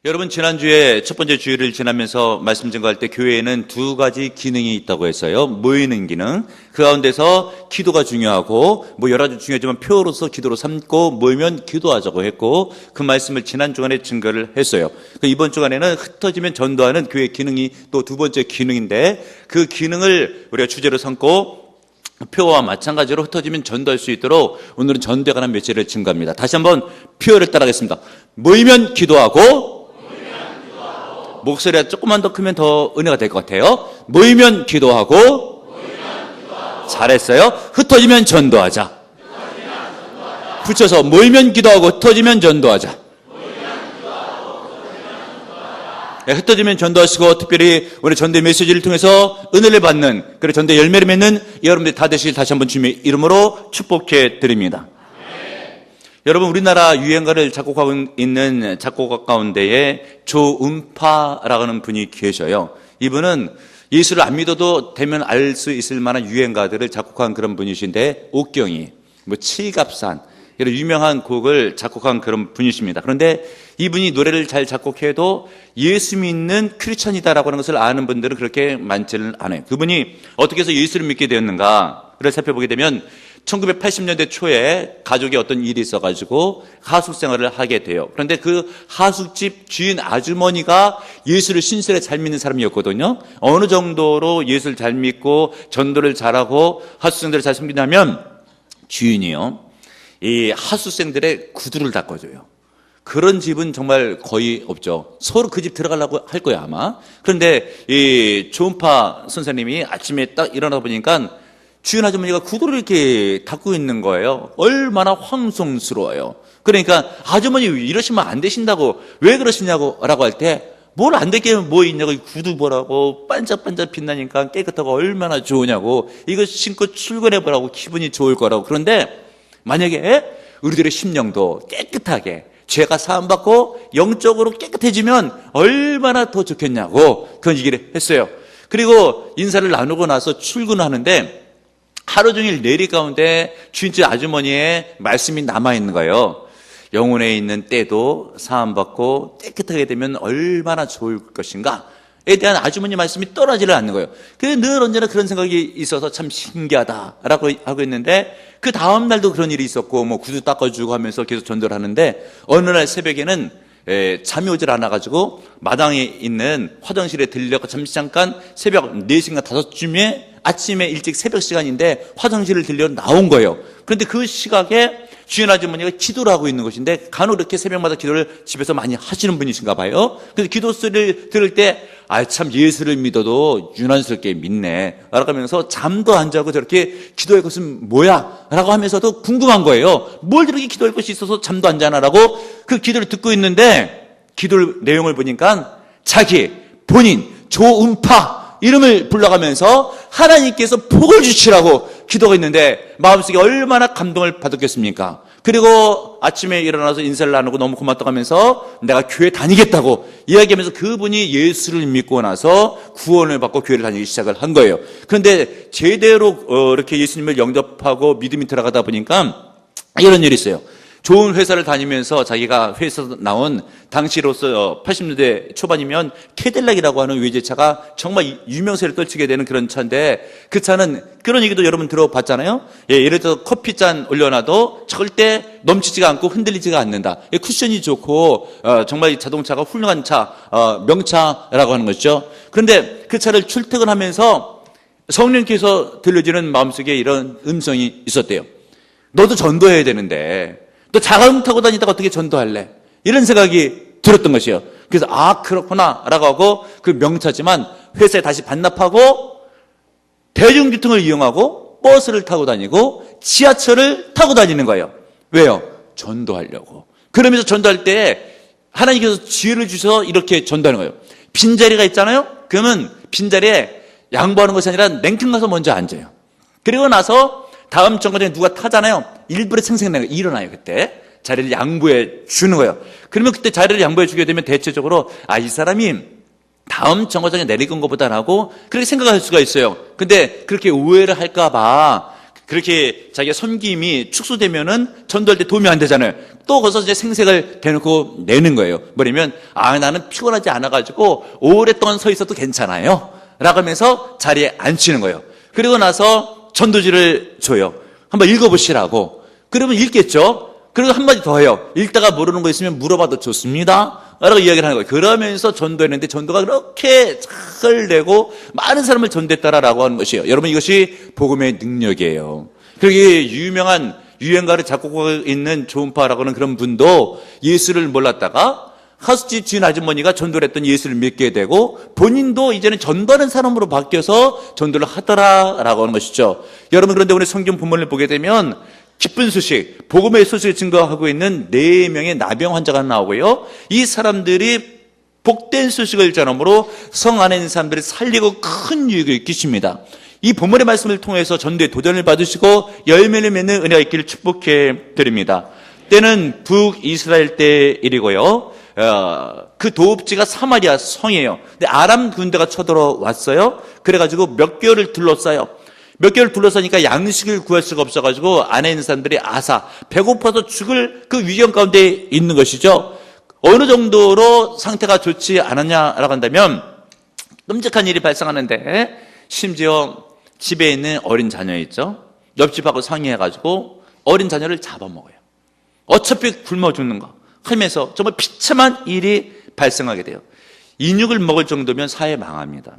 여러분, 지난주에 첫 번째 주일을 지나면서 말씀 증거할 때 교회에는 두 가지 기능이 있다고 했어요. 모이는 기능, 그 가운데서 기도가 중요하고 여러 가지 중요하지만 표로서 기도로 삼고 모이면 기도하자고 했고, 그 말씀을 지난 주간에 증거를 했어요. 이번 주간에는 흩어지면 전도하는 교회 기능이 또 두 번째 기능인데, 그 기능을 우리가 주제로 삼고 표와 마찬가지로 흩어지면 전도할 수 있도록 오늘은 전도에 관한 메시지를 증거합니다. 다시 한번 표를 따라하겠습니다. 모이면 기도하고, 목소리가 조금만 더 크면 더 은혜가 될 것 같아요. 모이면 기도하고, 잘했어요. 흩어지면 전도하자. 붙여서 모이면 기도하고 흩어지면 전도하자. 네, 흩어지면 전도하시고, 특별히 오늘 전도 메시지를 통해서 은혜를 받는, 그리고 전도 열매를 맺는 여러분들이 다 되시길 다시 한번 주님의 이름으로 축복해 드립니다. 여러분, 우리나라 유행가를 작곡하고 있는 작곡가 가운데에 조은파라고 하는 분이 계셔요. 이분은 예수를 안 믿어도 되면 알 수 있을 만한 유행가들을 작곡한 그런 분이신데, 옥경이, 칠갑산, 이런 유명한 곡을 작곡한 그런 분이십니다. 그런데 이분이 노래를 잘 작곡해도 예수 믿는 크리스천이다라고 하는 것을 아는 분들은 그렇게 많지는 않아요. 그분이 어떻게 해서 예수를 믿게 되었는가를 살펴보게 되면 1980년대 초에 가족에 어떤 일이 있어가지고 하숙 생활을 하게 돼요. 그런데 그 하숙집 주인 아주머니가 예수를 신실하게 잘 믿는 사람이었거든요. 어느 정도로 예수를 잘 믿고 전도를 잘하고 하숙생들을 잘 섬긴다면 주인이요, 이 하숙생들의 구두를 닦아줘요. 그런 집은 정말 거의 없죠. 서로 그 집 들어가려고 할 거야 아마. 그런데 이 조은파 선생님이 아침에 딱 일어나 보니까 주인 아주머니가 구두를 이렇게 닦고 있는 거예요. 얼마나 황송스러워요. 그러니까 아주머니 이러시면 안 되신다고, 왜 그러시냐고 라고 할 때, 뭘 안 되게 뭐 있냐고, 구두 보라고 반짝반짝 빛나니까 깨끗하고 얼마나 좋으냐고, 이거 신고 출근해보라고 기분이 좋을 거라고. 그런데 만약에 우리들의 심령도 깨끗하게 죄가 사함받고 영적으로 깨끗해지면 얼마나 더 좋겠냐고 그런 얘기를 했어요. 그리고 인사를 나누고 나서 출근하는데 하루 종일 내리 가운데 주인집 아주머니의 말씀이 남아있는 거예요. 영혼에 있는 때도 사함받고 깨끗하게 되면 얼마나 좋을 것인가에 대한 아주머니 말씀이 떠나지를 않는 거예요. 그래서 늘 언제나 그런 생각이 있어서 참 신기하다라고 하고 있는데, 그 다음 날도 그런 일이 있었고 구두 닦아주고 하면서 계속 전도를 하는데, 어느 날 새벽에는 잠이 오질 않아가지고 마당에 있는 화장실에 들려가 잠깐 새벽 4시인가 5쯤에 아침에 일찍 새벽 시간인데 화장실을 들려 나온 거예요. 그런데 그 시각에 주인 아주머니가 기도를 하고 있는 것인데, 간혹 이렇게 새벽마다 기도를 집에서 많이 하시는 분이신가 봐요. 그래서 기도 소리를 들을 때, 참 예수를 믿어도 유난스럽게 믿네 라고 하면서 잠도 안 자고 저렇게 기도할 것은 뭐야 라고 하면서도 궁금한 거예요. 뭘 저렇게 기도할 것이 있어서 잠도 안 자나라고 그 기도를 듣고 있는데, 기도 내용을 보니까 자기 본인 조은파 이름을 불러가면서 하나님께서 복을 주시라고 기도가 있는데, 마음속에 얼마나 감동을 받았겠습니까? 그리고 아침에 일어나서 인사를 나누고 너무 고맙다고 하면서 내가 교회 다니겠다고 이야기하면서 그분이 예수를 믿고 나서 구원을 받고 교회를 다니기 시작을 한 거예요. 그런데 제대로 이렇게 예수님을 영접하고 믿음이 들어가다 보니까 이런 일이 있어요. 좋은 회사를 다니면서 자기가 회사에서 나온, 당시로서 80년대 초반이면 캐딜락이라고 하는 외제차가 정말 유명세를 떨치게 되는 그런 차인데, 그 차는 그런 얘기도 여러분 들어봤잖아요. 예를 들어서 커피잔 올려놔도 절대 넘치지가 않고 흔들리지가 않는다. 쿠션이 좋고 정말 자동차가 훌륭한 차, 명차라고 하는 것이죠. 그런데 그 차를 출퇴근하면서 성령께서 들려주는 마음속에 이런 음성이 있었대요. 너도 전도해야 되는데 너 자가용 타고 다니다가 어떻게 전도할래? 이런 생각이 들었던 것이에요. 그래서 그렇구나 라고 하고, 그 명차지만 회사에 다시 반납하고 대중교통을 이용하고 버스를 타고 다니고 지하철을 타고 다니는 거예요. 왜요? 전도하려고. 그러면서 전도할 때 하나님께서 지혜를 주셔서 이렇게 전도하는 거예요. 빈자리가 있잖아요. 그러면 빈자리에 양보하는 것이 아니라 냉큼 가서 먼저 앉아요. 그리고 나서 다음 정거장에 누가 타잖아요. 일부러 생생내가 일어나요. 그때 자리를 양보해 주는 거예요. 그러면 그때 자리를 양보해 주게 되면 대체적으로 이 사람이 다음 정거장에 내리건 것보다 하고 그렇게 생각할 수가 있어요. 근데 그렇게 오해를 할까 봐 그렇게 자기가 섬김이 축소되면은 전도할 때 도움이 안 되잖아요. 또 거기서 이제 생색을 대놓고 내는 거예요. 뭐냐면, 나는 피곤하지 않아가지고 오랫동안 서 있어도 괜찮아요. 라고 하면서 자리에 앉히는 거예요. 그리고 나서 전도지를 줘요. 한번 읽어보시라고. 그러면 읽겠죠? 그리고 한마디 더 해요. 읽다가 모르는 거 있으면 물어봐도 좋습니다. 라고 이야기를 하는 거예요. 그러면서 전도했는데 전도가 그렇게 잘 되고 많은 사람을 전도했다라고 하는 것이에요. 여러분, 이것이 복음의 능력이에요. 그렇게 유명한 유행가를 작곡하고 있는 조은파라고 하는 그런 분도 예수를 몰랐다가 하숙집 주인 아주머니가 전도를 했던 예수를 믿게 되고 본인도 이제는 전도하는 사람으로 바뀌어서 전도를 하더라라고 하는 것이죠. 여러분, 그런데 오늘 성경 본문을 보게 되면 기쁜 소식, 복음의 소식을 증거하고 있는 4명의 나병 환자가 나오고요. 이 사람들이 복된 소식을 전함으로 성 안에 있는 사람들을 살리고 큰 유익을 끼칩니다. 이 본문의 말씀을 통해서 전도의 도전을 받으시고 열매를 맺는 은혜가 있기를 축복해 드립니다. 때는 북이스라엘 때 일이고요. 그 도읍지가 사마리아 성이에요. 근데 아람 군대가 쳐들어왔어요. 그래가지고 몇 개월을 둘러싸요. 몇 개월 둘러싸니까 양식을 구할 수가 없어가지고 안에 있는 사람들이 배고파서 죽을 그 위경 가운데 있는 것이죠. 어느 정도로 상태가 좋지 않았냐라고 한다면 끔찍한 일이 발생하는데, 심지어 집에 있는 어린 자녀 있죠. 옆집하고 상의해가지고 어린 자녀를 잡아먹어요. 어차피 굶어 죽는 거 하면서 정말 비참한 일이 발생하게 돼요. 인육을 먹을 정도면 사회 망합니다.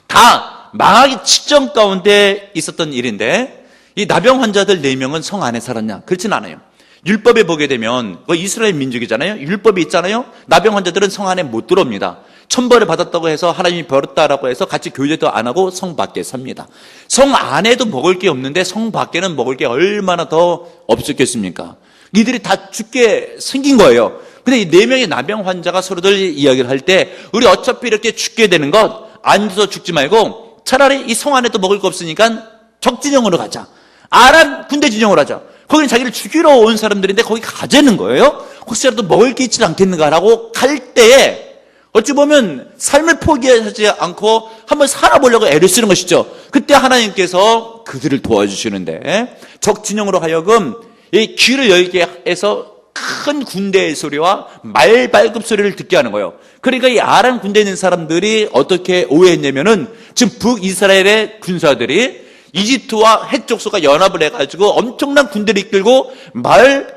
다 망하기 직전 가운데 있었던 일인데, 이 나병 환자들 4명은 성 안에 살았냐? 그렇진 않아요. 율법에 보게 되면, 이스라엘 민족이잖아요. 율법이 있잖아요. 나병 환자들은 성 안에 못 들어옵니다. 천벌을 받았다고 해서 하나님이 버렸다라고 해서 같이 교제도 안 하고 성 밖에 삽니다. 성 안에도 먹을 게 없는데 성 밖에는 먹을 게 얼마나 더 없었겠습니까? 이들이 다 죽게 생긴 거예요. 근데 이 4명의 나병 환자가 서로들 이야기를 할 때, 우리 어차피 이렇게 죽게 되는 것, 앉아서 죽지 말고 차라리 이 성 안에도 먹을 거 없으니까 적진영으로 가자. 아람 군대 진영으로 하자. 거기는 자기를 죽이러 온 사람들인데 거기 가자는 거예요. 혹시라도 먹을 게 있지 않겠는가라고 갈 때에 어찌 보면 삶을 포기하지 않고 한번 살아보려고 애를 쓰는 것이죠. 그때 하나님께서 그들을 도와주시는데, 적진영으로 하여금 이 귀를 열게 해서 큰 군대의 소리와 말발굽 소리를 듣게 하는 거예요. 그러니까 이 아람 군대에 있는 사람들이 어떻게 오해했냐면은, 지금 북이스라엘의 군사들이 이집트와 헷 족속과 연합을 해가지고 엄청난 군대를 이끌고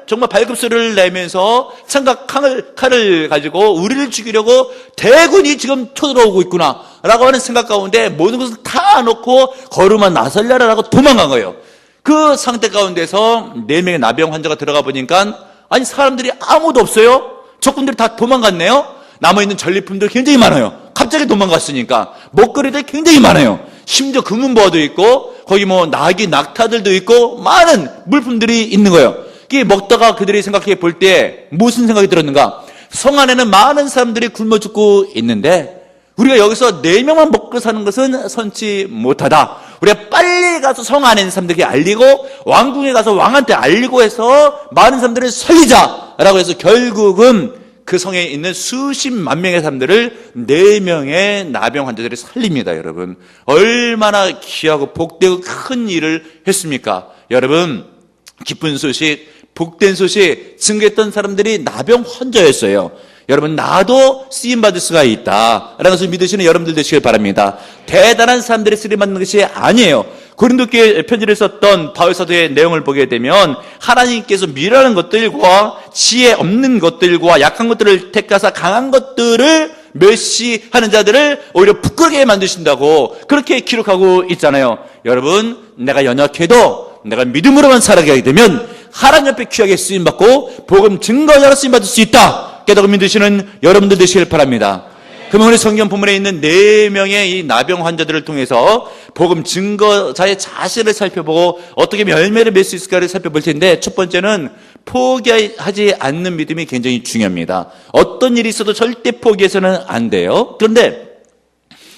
정말 발굽 소리를 내면서 창과 칼을 가지고 우리를 죽이려고 대군이 지금 쳐들어오고 있구나 라고 하는 생각 가운데 모든 것을 다 놓고 걸음아 나설려라라고 도망간 거예요. 그 상태 가운데서 4명의 나병 환자가 들어가 보니까, 아니, 사람들이 아무도 없어요. 적군들이 다 도망갔네요. 남아있는 전리품들 굉장히 많아요. 갑자기 도망갔으니까. 먹거리들 굉장히 많아요. 심지어 금은보화도 있고, 거기 낙이, 낙타들도 있고, 많은 물품들이 있는 거예요. 이게 먹다가 그들이 생각해 볼 때 무슨 생각이 들었는가? 성 안에는 많은 사람들이 굶어 죽고 있는데, 우리가 여기서 4명만 먹고 사는 것은 선치 못하다. 우리가 빨리 가서 성 안에 있는 사람들에게 알리고, 왕궁에 가서 왕한테 알리고 해서 많은 사람들을 살리자라고 해서 결국은 그 성에 있는 수십만 명의 사람들을 4명의 나병 환자들이 살립니다. 여러분, 얼마나 귀하고 복되고 큰 일을 했습니까? 여러분, 기쁜 소식, 복된 소식 증거했던 사람들이 나병 환자였어요. 여러분, 나도 쓰임받을 수가 있다라는 것을 믿으시는 여러분들 되시길 바랍니다. 대단한 사람들이 쓰임받는 것이 아니에요. 고린도교회 편지를 썼던 바울 사도의 내용을 보게 되면, 하나님께서 미련한 것들과 지혜 없는 것들과 약한 것들을 택하사 강한 것들을 멸시하는 자들을 오히려 부끄럽게 만드신다고 그렇게 기록하고 있잖아요. 여러분, 내가 연약해도 내가 믿음으로만 살아가게 되면 하나님 옆에 귀하게 쓰임받고 복음 증거자로 쓰임받을 수 있다 깨닫고 믿으시는 여러분들 되시길 바랍니다. 그러면 오늘 성경 본문에 있는 4명의 이 나병 환자들을 통해서 복음 증거자의 자세를 살펴보고 어떻게 열매를 맺을 수 있을까를 살펴볼 텐데, 첫 번째는 포기하지 않는 믿음이 굉장히 중요합니다. 어떤 일이 있어도 절대 포기해서는 안 돼요. 그런데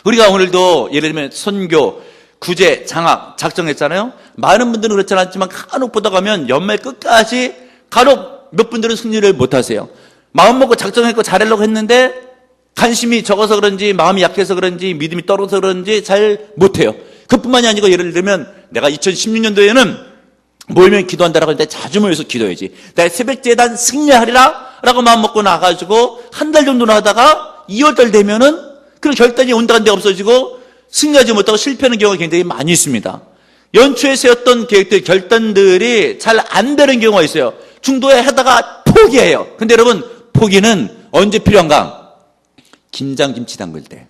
우리가 오늘도 예를 들면 선교, 구제, 장학, 작정했잖아요. 많은 분들은 그렇지 않지만 간혹 보다 가면 연말 끝까지 간혹 몇 분들은 승리를 못하세요. 마음 먹고 작정했고 잘하려고 했는데 관심이 적어서 그런지, 마음이 약해서 그런지, 믿음이 떨어져서 그런지 잘 못해요. 그뿐만이 아니고 예를 들면 내가 2016년도에는 모이면 기도한다라고 했는데 자주 모여서 기도해야지. 내가 새벽재단 승리하리라 라고 마음먹고 나가지고 한 달 정도 하다가 2월달 되면은 그런 결단이 온다는 데가 없어지고 승리하지 못하고 실패하는 경우가 굉장히 많이 있습니다. 연초에 세웠던 계획들, 결단들이 잘 안 되는 경우가 있어요. 중도에 하다가 포기해요. 근데 여러분, 포기는 언제 필요한가? 김장김치 담글 때.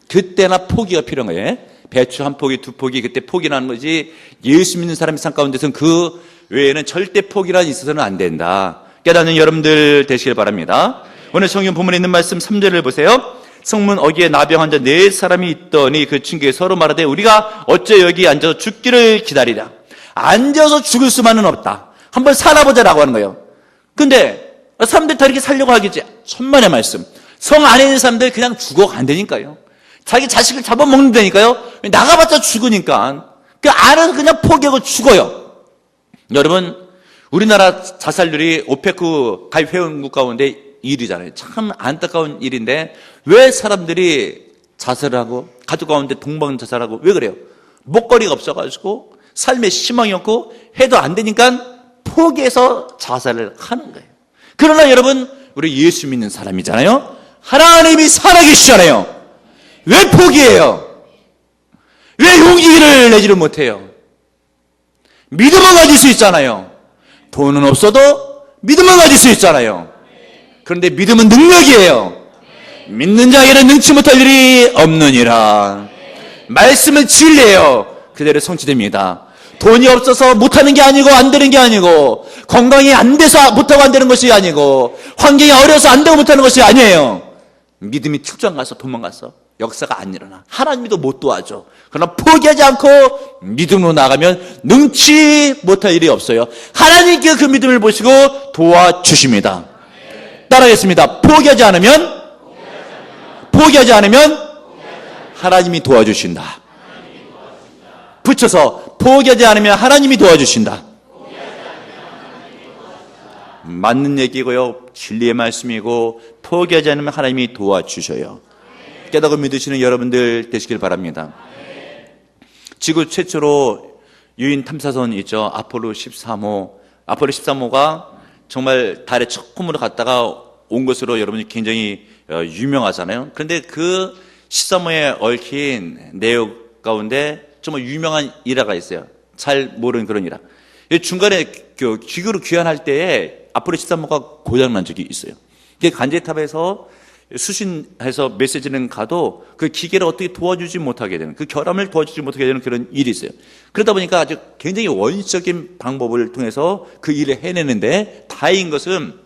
그때나 포기가 필요한 거예요. 배추 한 포기, 두 포기, 그때 포기라는 거지. 예수 믿는 사람의 삶 가운데서는 그 외에는 절대 포기란 있어서는 안 된다. 깨닫는 여러분들 되시길 바랍니다. 오늘 성경 본문에 있는 말씀 3절을 보세요. 성문 어귀에 나병 환자 4사람이 있더니 그 친구에 서로 말하되 우리가 어째 여기 앉아서 죽기를 기다리랴. 앉아서 죽을 수만은 없다. 한번 살아보자라고 하는 거예요. 근데 사람들 다 이렇게 살려고 하겠지. 천만의 말씀. 성 안에 있는 사람들 그냥 죽어간다니까요. 자기 자식을 잡아먹는다니까요. 나가봤자 죽으니까 그 안에서 그냥 포기하고 죽어요. 여러분, 우리나라 자살률이 오페크 가입 회원국 가운데 1위잖아요. 참 안타까운 일인데 왜 사람들이 자살을 하고 가족 가운데 동방 자살하고 왜 그래요? 먹거리가 없어가지고 삶에 희망이 없고 해도 안 되니까 포기해서 자살을 하는 거예요. 그러나 여러분, 우리 예수 믿는 사람이잖아요. 하나님이 살아계시잖아요. 왜 포기해요? 왜 용기를 내지를 못해요? 믿음을 가질 수 있잖아요. 돈은 없어도 믿음을 가질 수 있잖아요. 그런데 믿음은 능력이에요. 믿는 자에게는 능치 못할 일이 없느니라. 말씀은 진리예요. 그대로 성취됩니다. 돈이 없어서 못하는 게 아니고 안 되는 게 아니고 건강이 안 돼서 못하고 안 되는 것이 아니고 환경이 어려서 안 되고 못하는 것이 아니에요. 믿음이 출장 가서 도망가서 역사가 안 일어나. 하나님도 못 도와줘. 그러나 포기하지 않고 믿음으로 나가면 능치 못할 일이 없어요. 하나님께 그 믿음을 보시고 도와주십니다. 따라하겠습니다. 포기하지 않으면 하나님이 도와주신다. 붙여서 포기하지 않으면 하나님이 도와주신다. 맞는 얘기고요. 진리의 말씀이고 포기하지 않으면 하나님이 도와주셔요. 깨닫고 믿으시는 여러분들 되시길 바랍니다. 지구 최초로 유인 탐사선 있죠. 아폴로 13호. 아폴로 13호가 정말 달에 처음으로 갔다가 온 것으로 여러분이 굉장히 유명하잖아요. 그런데 그 13호에 얽힌 내용 가운데 정말 유명한 일화가 있어요. 잘 모르는 그런 일화. 중간에 기구로 귀환할 때에 아폴로 13호가 고장난 적이 있어요. 관제탑에서 수신해서 메시지는 가도 그 기계를 어떻게 도와주지 못하게 되는, 그 결함을 도와주지 못하게 되는 그런 일이 있어요. 그러다 보니까 아주 굉장히 원시적인 방법을 통해서 그 일을 해내는데 다행인 것은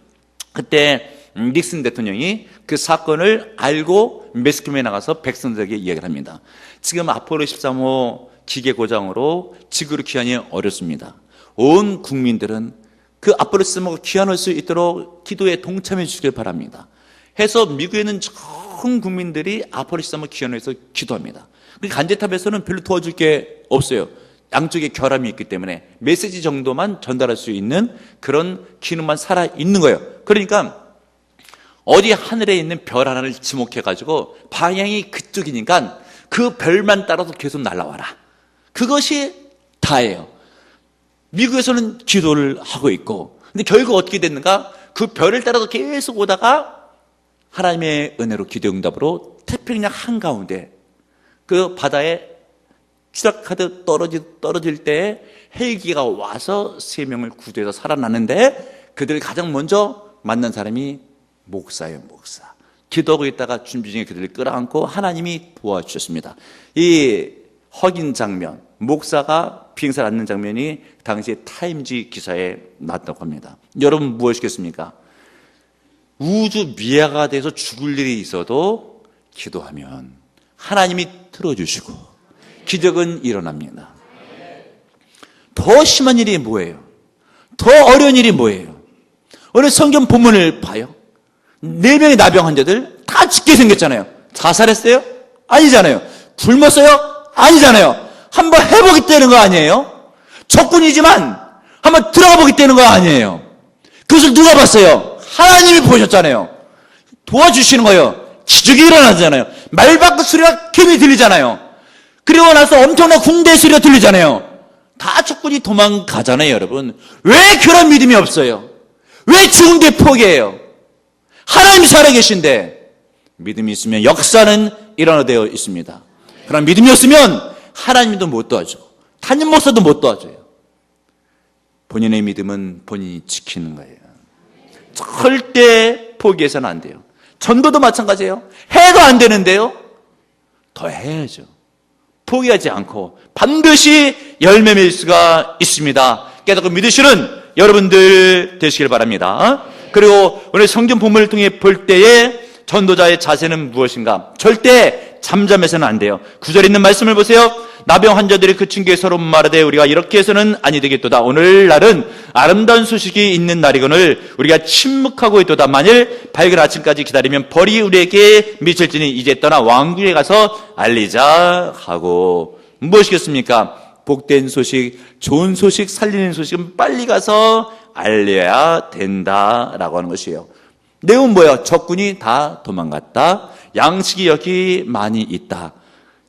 그때 닉슨 대통령이 그 사건을 알고 매스컴에 나가서 백성들에게 이야기를 합니다. 지금 아폴로 13호 기계 고장으로 지구로 귀환이 어렵습니다. 온 국민들은 그 아폴로 13호가 귀환할 수 있도록 기도에 동참해 주시길 바랍니다. 해서 미국에는 전 국민들이 아폴로 13호 귀환을 해서 기도합니다. 간제탑에서는 별로 도와줄 게 없어요. 양쪽에 결함이 있기 때문에 메시지 정도만 전달할 수 있는 그런 기능만 살아있는 거예요. 그러니까 어디 하늘에 있는 별 하나를 지목해가지고 방향이 그쪽이니까 그 별만 따라서 계속 날아와라. 그것이 다예요. 미국에서는 기도를 하고 있고, 근데 결국 어떻게 됐는가? 그 별을 따라서 계속 오다가 하나님의 은혜로 기도 응답으로 태평양 한가운데 그 바다에 추락하듯 떨어질 때 헬기가 와서 3명을 구조해서 살아났는데 그들을 가장 먼저 만난 사람이 목사예요, 목사. 기도하고 있다가 준비 중에 그들을 끌어안고 하나님이 도와주셨습니다. 이 확인 장면, 목사가 비행사를 앉는 장면이 당시에 타임지 기사에 났다고 합니다. 여러분 무엇이겠습니까? 우주 미아가 돼서 죽을 일이 있어도 기도하면 하나님이 들어주시고 기적은 일어납니다. 더 심한 일이 뭐예요? 더 어려운 일이 뭐예요? 오늘 성경 본문을 봐요. 4명의 나병 환자들 다 죽게 생겼잖아요. 자살했어요? 아니잖아요. 굶었어요? 아니잖아요. 한번 해보겠다는 거 아니에요? 적군이지만 한번 들어가 보겠다는 거 아니에요? 그것을 누가 봤어요? 하나님이 보셨잖아요. 도와주시는 거예요. 기적이 일어나잖아요. 말 밖의 소리가 괜히 들리잖아요. 그리고 나서 엄청난 군대 소리가 들리잖아요. 다 적군이 도망가잖아요, 여러분. 왜 그런 믿음이 없어요? 왜 죽은 게 포기해요? 하나님이 살아계신데 믿음이 있으면 역사는 일어나되어 있습니다. 그러나 믿음이 없으면 하나님도 못 도와줘. 담임 목사도 못 도와줘요. 본인의 믿음은 본인이 지키는 거예요. 절대 포기해서는 안 돼요. 전도도 마찬가지예요. 해도 안 되는데요, 더 해야죠. 포기하지 않고 반드시 열매 맺을 수가 있습니다. 깨닫고 믿으시는 여러분들 되시길 바랍니다. 그리고 오늘 성경 본문을 통해 볼 때에 전도자의 자세는 무엇인가? 절대 잠잠해서는 안 돼요. 구절에 있는 말씀을 보세요. 나병 환자들이 그친 뒤에 서로 말하되 우리가 이렇게 해서는 아니 되겠도다. 오늘날은 아름다운 소식이 있는 날이거늘 우리가 침묵하고 있도다. 만일 밝은 아침까지 기다리면 벌이 우리에게 미칠지니 이제 떠나 왕궁에 가서 알리자 하고. 무엇이겠습니까? 복된 소식, 좋은 소식, 살리는 소식은 빨리 가서 알려야 된다라고 하는 것이에요. 내용은 뭐예요? 적군이 다 도망갔다. 양식이 여기 많이 있다.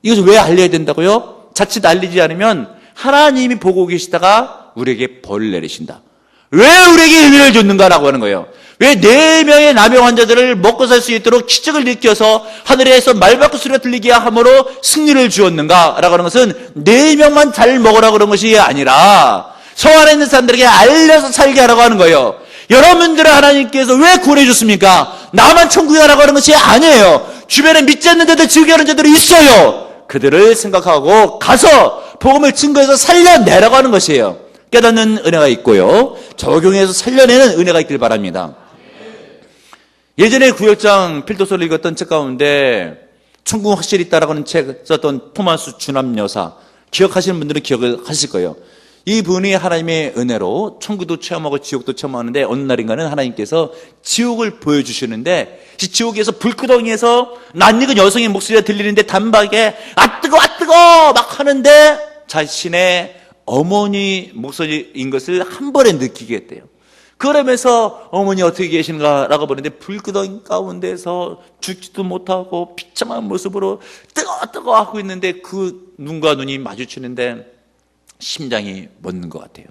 이것을 왜 알려야 된다고요? 자칫 알리지 않으면 하나님이 보고 계시다가 우리에게 벌을 내리신다. 왜 우리에게 은혜를 줬는가라고 하는 거예요. 왜 4명의 나병 환자들을 먹고 살 수 있도록 기적을 일으켜서 하늘에서 말밖의 소리가 들리게 함으로 승리를 주었는가라고 하는 것은 4명만 잘 먹으라고 그런 것이 아니라 성 안에 있는 사람들에게 알려서 살게 하라고 하는 거예요. 여러분들을 하나님께서 왜 구원해 줬습니까? 나만 천국에 가라고 하는 것이 아니에요. 주변에 믿지 않는 자들, 지옥에 가는 자들이 있어요. 그들을 생각하고 가서 복음을 증거해서 살려내라고 하는 것이에요. 깨닫는 은혜가 있고요, 적용해서 살려내는 은혜가 있길 바랍니다. 예전에 구역장 필독서를 읽었던 책 가운데 천국 확실히 있다라고 하는 책 썼던 토마스 주남 여사, 기억하시는 분들은 기억을 하실 거예요. 이분이 하나님의 은혜로 천국도 체험하고 지옥도 체험하는데 어느 날인가는 하나님께서 지옥을 보여주시는데 지옥에서 불구덩이에서 낯익은 여성의 목소리가 들리는데 단박에 아 뜨거 막 하는데 자신의 어머니 목소리인 것을 한 번에 느끼게 했대요. 그러면서 어머니 어떻게 계신가라고 보는데 불구덩이 가운데서 죽지도 못하고 비참한 모습으로 뜨거 하고 있는데 그 눈과 눈이 마주치는데 심장이 멎는 것 같아요.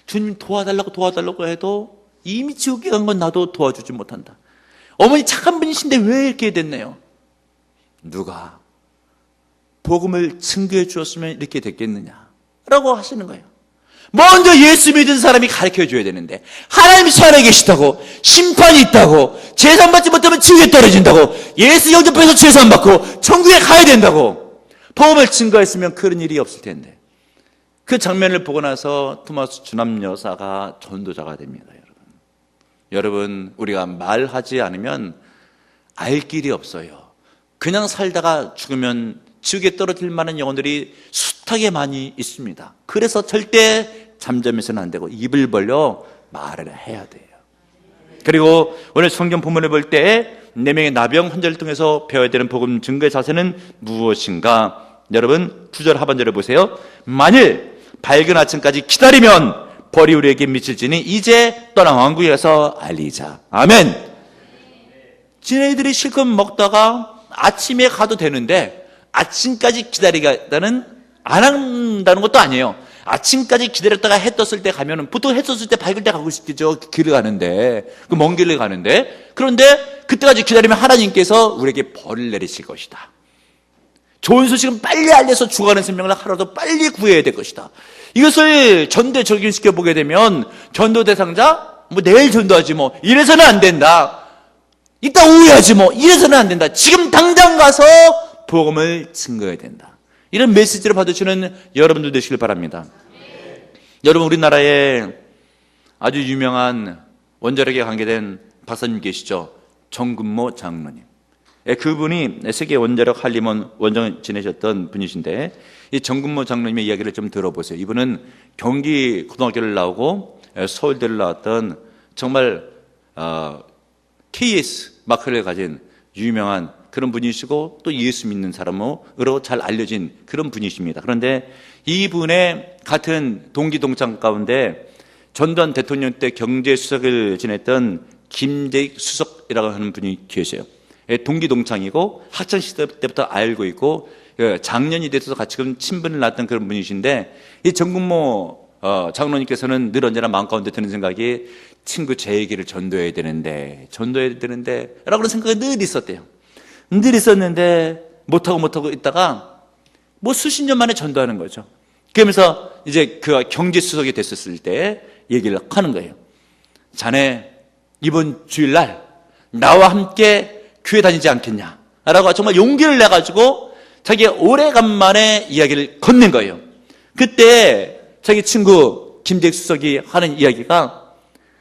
주님 도와달라고 해도 이미 지옥에 간 건 나도 도와주지 못한다. 어머니 착한 분이신데 왜 이렇게 됐네요? 누가 복음을 증거해 주었으면 이렇게 됐겠느냐 라고 하시는 거예요. 먼저 예수 믿은 사람이 가르쳐 줘야 되는데 하나님이 살아계시다고, 심판이 있다고, 제산 받지 못하면 지옥에 떨어진다고, 예수 영접해서 제산 받고 천국에 가야 된다고 복음을 증거했으면 그런 일이 없을 텐데. 그 장면을 보고 나서 토마스 주남 여사가 전도자가 됩니다. 여러분, 우리가 말하지 않으면 알 길이 없어요. 그냥 살다가 죽으면 지옥에 떨어질 만한 영혼들이 숱하게 많이 있습니다. 그래서 절대 잠잠해서는 안 되고 입을 벌려 말을 해야 돼요. 그리고 오늘 성경 본문을 볼 때 4명의 나병 환자를 통해서 배워야 되는 복음 증거의 자세는 무엇인가? 여러분, 9절 하반절을 보세요. 만일 밝은 아침까지 기다리면 벌이 우리에게 미칠지니 이제 떠나 왕궁에 가서 알리자. 아멘. 지네들이 실컷 먹다가 아침에 가도 되는데 아침까지 기다리다는 안 한다는 것도 아니에요. 아침까지 기다렸다가 해 떴을 때 가면은 보통 해 떴을 때 밝을 때 가고 싶겠죠. 길을 가는데, 그 먼 길을 가는데. 그런데 그때까지 기다리면 하나님께서 우리에게 벌을 내리실 것이다. 좋은 소식은 빨리 알려서 죽어가는 생명을 하루라도 빨리 구해야 될 것이다. 이것을 전대 적용시켜 보게 되면 전도 대상자 내일 전도하지 이래서는 안 된다. 이따 오후하지 이래서는 안 된다. 지금 당장 가서 복음을 증거해야 된다. 이런 메시지를 받으시는 여러분들 되시길 바랍니다. 여러분, 우리나라에 아주 유명한 원자력에 관계된 박사님 계시죠? 정근모 장로님. 그분이 세계 원자력 한림원 원장을 지내셨던 분이신데, 이 정근모 장로님의 이야기를 좀 들어보세요. 이분은 경기 고등학교를 나오고 서울대를 나왔던 정말 KS 마크를 가진 유명한 그런 분이시고 또 예수 믿는 사람으로 잘 알려진 그런 분이십니다. 그런데 이분의 같은 동기 동창 가운데 전두환 대통령 때 경제수석을 지냈던 김재익 수석이라고 하는 분이 계세요. 동기 동창이고 학창시절 때부터 알고 있고 장년이 돼서 같이 친분을 낳았던 그런 분이신데, 이 정국모 장로님께서는 늘 언제나 마음 가운데 드는 생각이 친구 제 얘기를 전도해야 되는데 라고 하는 생각이 늘 있었대요. 늘 있었는데 못하고 있다가 뭐 수십 년 만에 전도하는 거죠. 그러면서 이제 그 경제수석이 됐었을 때 얘기를 하는 거예요. 자네 이번 주일날 나와 함께 교회 다니지 않겠냐 라고 정말 용기를 내가지고 자기가 오래간만에 이야기를 건넨 거예요. 그때 자기 친구 김재수석이 하는 이야기가,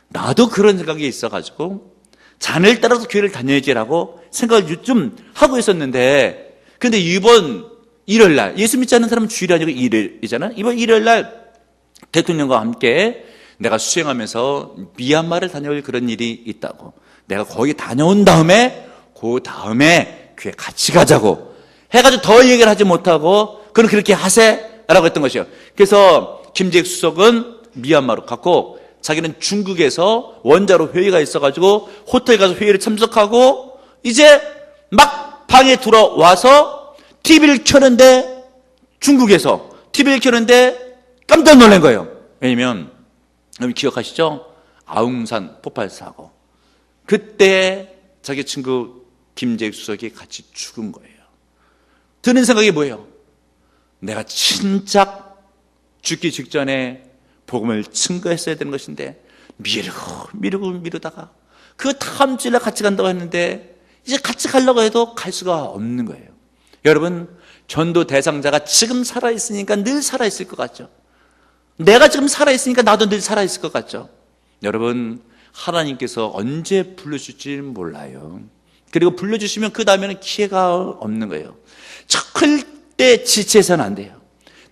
나도 그런 생각이 있어가지고 자네를 따라서 교회를 다녀야지라고 생각을 좀 하고 있었는데, 근데 이번 일요일날, 예수 믿지 않는 사람은 주일이 아니고 일요일이잖아. 이번 일요일날 대통령과 함께 내가 수행하면서 미얀마를 다녀올 그런 일이 있다고, 내가 거기 다녀온 다음에 그 다음에 교회 같이 가자고 해가지고 더 얘기를 하지 못하고, 그럼 그렇게 하세라고 했던 것이요. 그래서 김재익 수석은 미얀마로 갔고, 자기는 중국에서 원자로 회의가 있어가지고 호텔 가서 회의를 참석하고, 이제 막 방에 들어와서 TV를 켜는데, 중국에서 TV를 켜는데 깜짝 놀란 거예요. 왜냐면 여러분 기억하시죠? 아웅산 폭발 사고. 그때 자기 친구 김재익 수석이 같이 죽은 거예요. 드는 생각이 뭐예요? 내가 진작 죽기 직전에 복음을 증거했어야 되는 것인데 미루다가 그 다음 주일에 같이 간다고 했는데 이제 같이 가려고 해도 갈 수가 없는 거예요. 여러분, 전도 대상자가 지금 살아있으니까 늘 살아있을 것 같죠? 내가 지금 살아있으니까 나도 늘 살아있을 것 같죠? 여러분, 하나님께서 언제 불러주실지 몰라요. 그리고 불러주시면 그 다음에는 기회가 없는 거예요. 절대 지체해서는 안 돼요.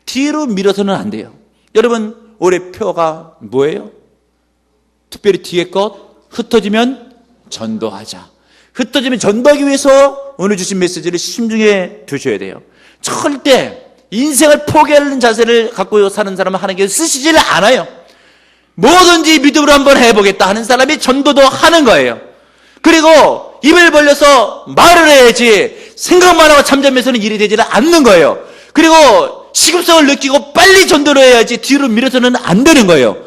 뒤로 밀어서는 안 돼요. 여러분, 올해 표가 뭐예요? 특별히 뒤에 것, 흩어지면 전도하자. 흩어지면 전도하기 위해서 오늘 주신 메시지를 심중에 두셔야 돼요. 절대 인생을 포기하는 자세를 갖고 사는 사람은 하나님께서 쓰시지를 않아요. 뭐든지 믿음으로 한번 해보겠다 하는 사람이 전도도 하는 거예요. 그리고 입을 벌려서 말을 해야지 생각만 하고 잠잠해서는 일이 되지는 않는 거예요. 그리고 시급성을 느끼고 빨리 전도를 해야지 뒤로 밀어서는 안 되는 거예요.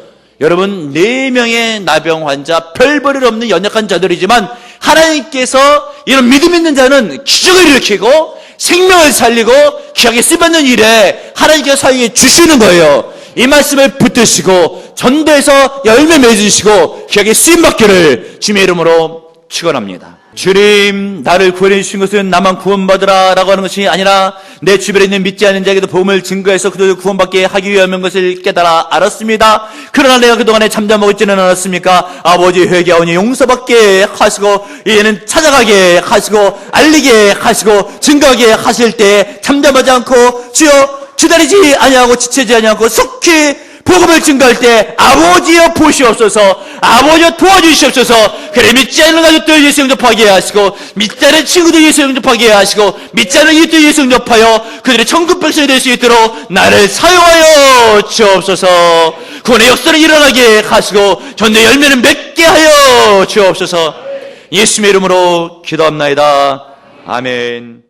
여러분, 4명의 나병 환자, 별 볼일 없는 연약한 자들이지만 하나님께서 이런 믿음 있는 자는 기적을 일으키고 생명을 살리고 귀하게 쓰임받는 일에 하나님께서 사용해 주시는 거예요. 이 말씀을 붙드시고 전도해서 열매 맺으시고 귀하게 쓰임받기를 주님의 이름으로 축원합니다. 주님, 나를 구원해 주신 것은 나만 구원받으라 라고 하는 것이 아니라 내 주변에 있는 믿지 않는 자에게도 복음을 증거해서 그들을 구원받게 하기 위함인 것을 깨달아 알았습니다. 그러나 내가 그동안에 잠잠하고 있지는 않았습니까? 아버지, 회개하오니 용서받게 하시고 이제는 찾아가게 하시고 알리게 하시고 증거하게 하실 때 잠잠하지 않고 주여 기다리지 아니하고 지체지 아니하고 속히 복음을 증거할 때 아버지여 보시옵소서, 아버지여 도와주시옵소서. 그래, 믿지 않는 가족들 예수 영접하게 하시고 믿지 않는 친구들 예수 영접하게 하시고 믿지 않는 이웃들 예수 영접하여 그들의 천국 백성이 될 수 있도록 나를 사용하여 주옵소서. 구원의 역사를 일어나게 하시고 전도 열매는 맺게 하여 주옵소서. 예수님의 이름으로 기도합나이다. 아멘.